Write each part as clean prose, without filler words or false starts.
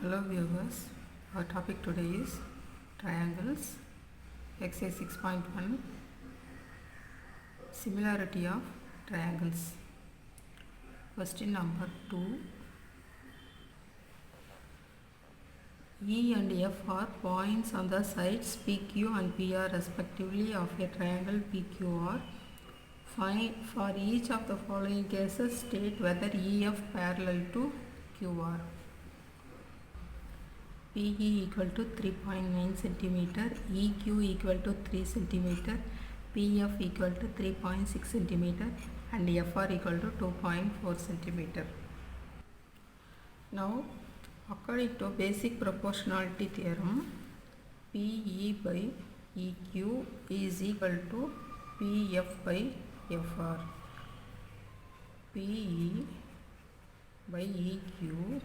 Hello viewers, our topic today is triangles, exercise 6.1, similarity of triangles. Question number 2, E and F are points on the sides PQ and PR respectively of a triangle PQR. Find for each of the following cases, state whether EF parallel to QR. PE equal to 3.9 centimeter, EQ equal to 3 centimeter, PF equal to 3.6 centimeter and FR equal to 2.4 centimeter. Now, according to basic proportionality theorem, PE by EQ is equal to PF by FR. PE by EQ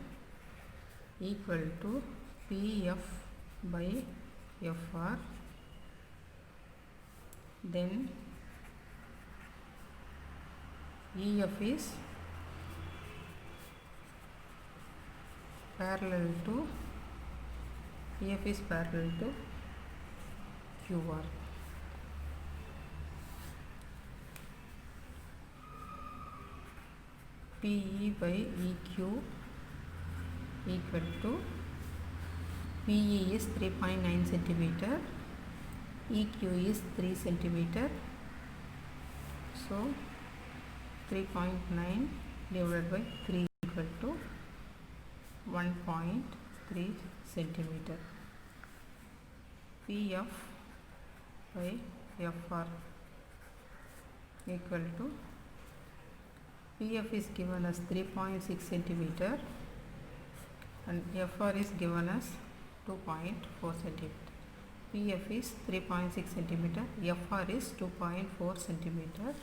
equal to PF by FR, then EF is parallel to QR. PE by EQ equal to PE is 3.9 centimeter, EQ is 3 centimeter, so 3.9 divided by 3 equal to 1.3 centimeter. PF by FR equal to PF is given as 3.6 centimeter and FR is given as 2.4 centimeter. PF is 3.6 centimeter, FR is 2.4 centimeter.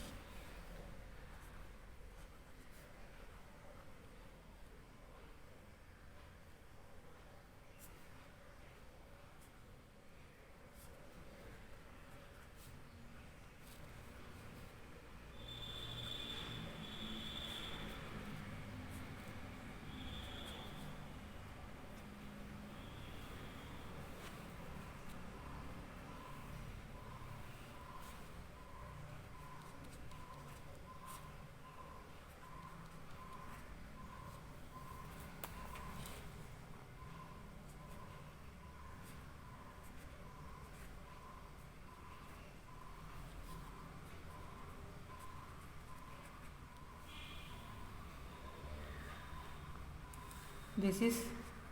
This is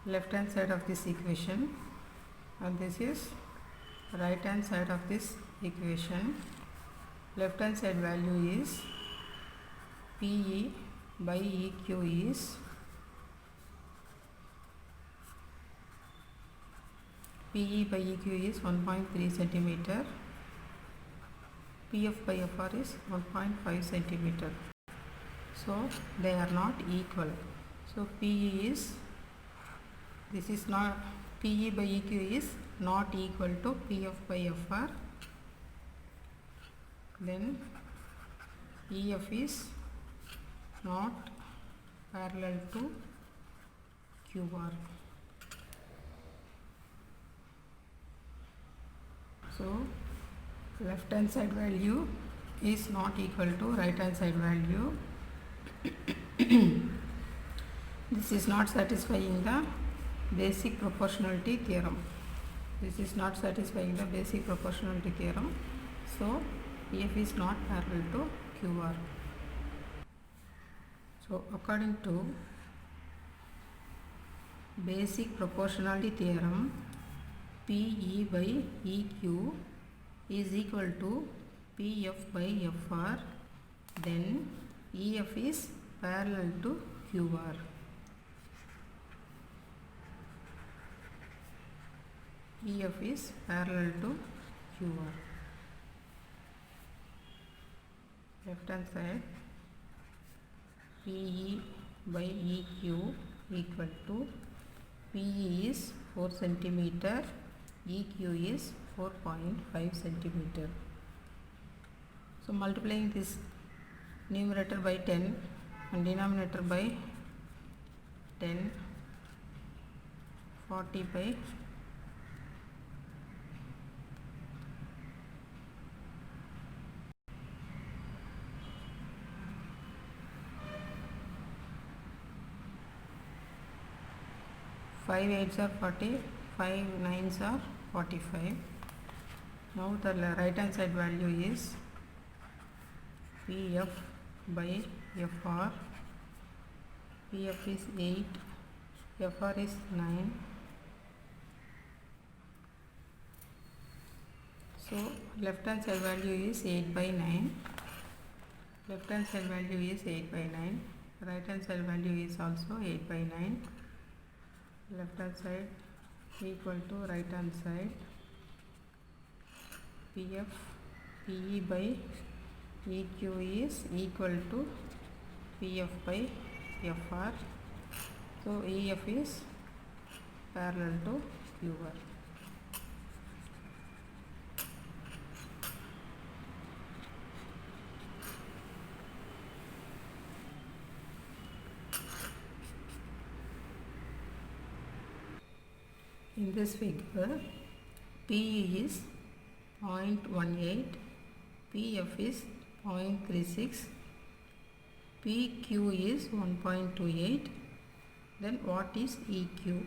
left hand side of this equation and this is right hand side of this equation. Left hand side value is PE by EQ is PE by EQ is 1.3 centimeter, PF by FR is 1.5 centimeter. So they are not equal. So PE is, this is not, PE by EQ is not equal to PF by FR. Then EF is not parallel to QR. So left hand side value is not equal to right hand side value. This is not satisfying the basic proportionality theorem. So EF is not parallel to QR. So according to basic proportionality theorem, PE by EQ is equal to PF by FR, then EF is parallel to QR. EF is parallel to QR. Left hand side, PE by EQ equal to PE is 4 centimeter, EQ is 4.5 centimeter. So multiplying this numerator by 10 and denominator by 10, 40 by 5 8s are 40, 5 9s are 45. Now the right hand side value is PF by FR. PF is 8, FR is 9. So left hand side value is 8 by 9. Left hand side value is 8 by 9. Right hand side value is also 8 by 9. Left hand side equal to right hand side. PF PE by EQ is equal to PF by FR. So EF is parallel to QR. In this figure, PE is 0.18, PF is 0.36, PQ is 1.28. Then what is EQ?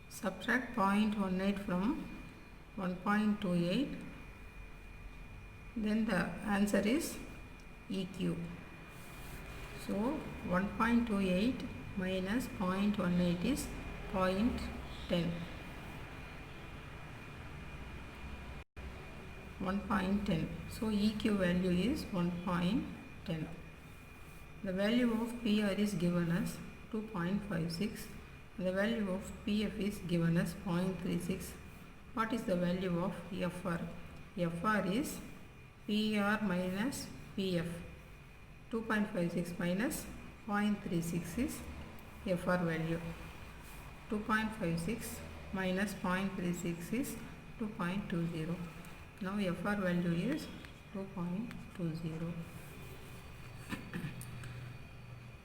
Subtract 0.18 from 1.28. Then the answer is EQ. So 1.28 minus 0.18 is 0.10. 1.10. So EQ value is 1.10. The value of PR is given as 2.56. The value of PF is given as 0.36. What is the value of FR? FR is PR minus PF. 2.56 minus 0.36 is FR value. 2.56 minus 0.36 is 2.20. Now FR value is 2.20.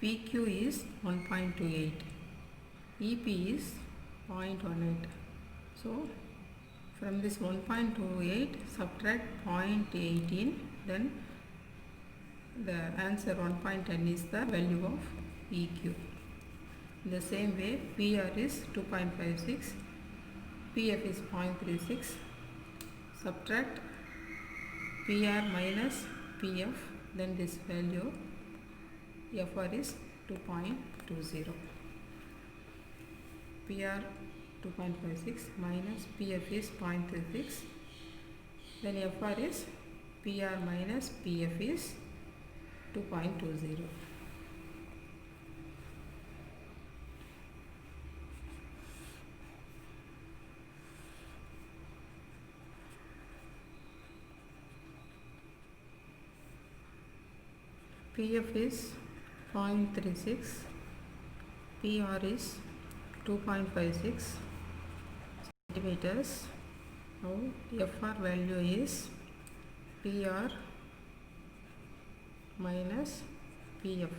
PQ is 1.28. EP is 0.18. So from this 1.28 subtract 0.18, then the answer 1.10 is the value of EQ. In the same way, PR is 2.56, PF is 0.36. Subtract PR minus PF, then this value FR is 2.20. PR 2.56 minus PF is 0.36. Then FR is PR minus PF is 2.20. PF is 0.36, PR is 2.56 centimeters. Now FR value is PR minus PF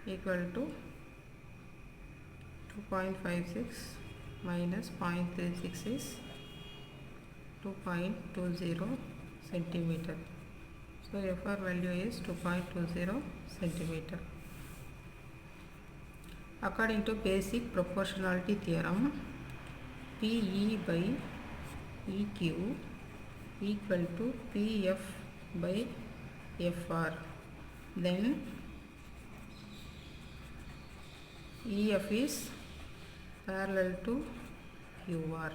equal to 2.56 minus 0.36 is 2.20 centimeter. So FR value is 2.20 centimeter. According to basic proportionality theorem, PE by EQ equal to PF by FR. Then EF is parallel to QR.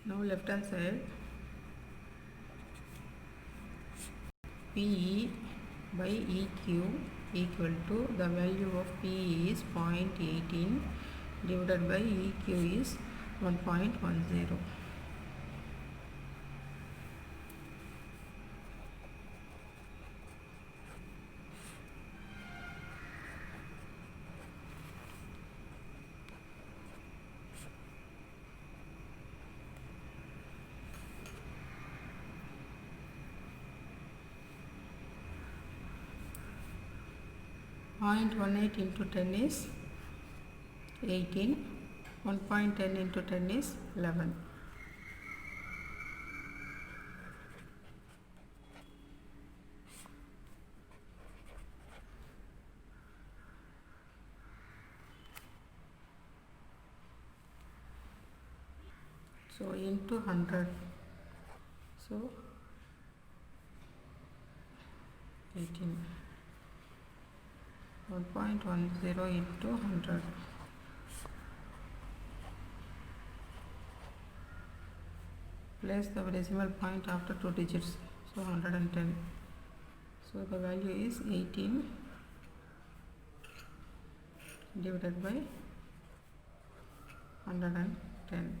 Now left hand side, PE by EQ equal to the value of PE is 0.18 divided by EQ is 1.10. .18 into 10 is 18. 1.10 into 10 is 11. So into 100. So 18. 1.10 into 100. Place the decimal point after 2 digits. So 110. So the value is 18 divided by 110.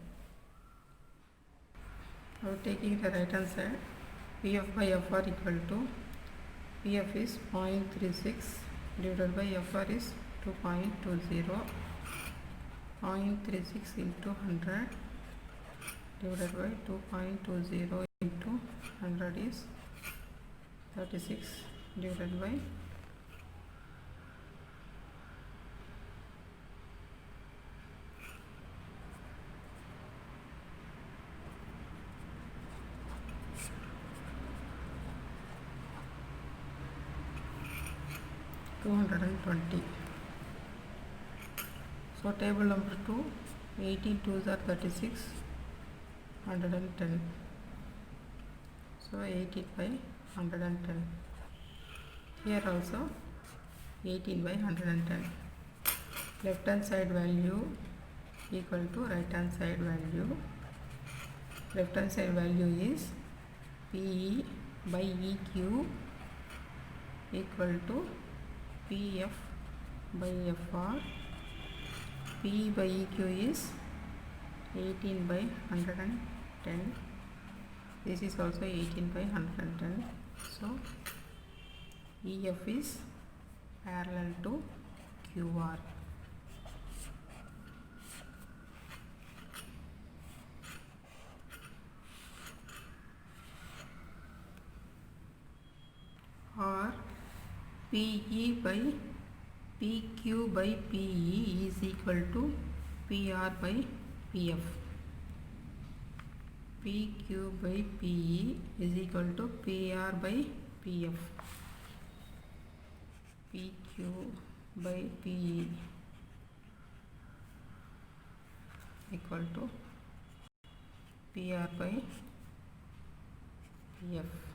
Now taking the right hand side, PF by FR equal to PF is 0.36 divided by FR is 2.20. 0.36 into 100 divided by 2.20 into 100 is 36 divided by 220. So table number 2, 18 2s are 36, 110. So 18 by 110. Here also 18 by 110. Left hand side value equal to right hand side value. Left hand side value is PE by EQ equal to PF by FR. P by EQ is 18 by 110. This is also 18 by 110. So EF is parallel to QR. Or PE by PQ by PE is equal to PR by PF. PQ by PE is equal to PR by PF. PQ by PE equal to PR by PF.